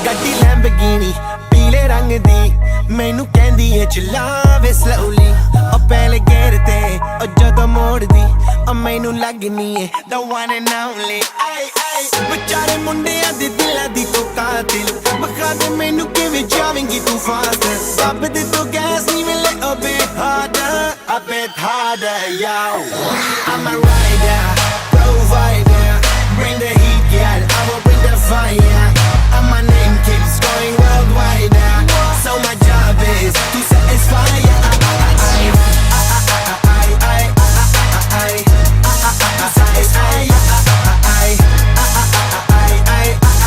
ਗੱਡੀ ਲੈਂਬਗੀਨੀ ਪੀਲੇ ਰੰਗ ਦੀ ਮੈਨੂੰ ਕਹਿੰਦੀ ਏ ਚਲਾਵੇ slowly ਉਹ ਪਹਿਲੇ ਗੇਰ ਤੇ ਉਹ ਜਦੋਂ ਮੋੜਦੀ ਉਹ ਮੈਨੂੰ ਲੱਗਨੀ ਏ the one and only ਵਿਚਾਰੇ ਮੁੰਡਿਆਂ ਦੇ ਦਿਲਾਂ ਦੀ ਤੂੰ ਕਾਤਿਲ ਬਖਾ ਦੇ ਮੈਨੂੰ ਕਿਵੇਂ ਜਾਵੇਂਗੀ ਤੂੰ ਫਾਸਟ ਰੱਬ ਦੇ ਤੋਂ ਗੈਸ ਨਹੀਂ ਮਿਲੇ a bit harder yo I'm a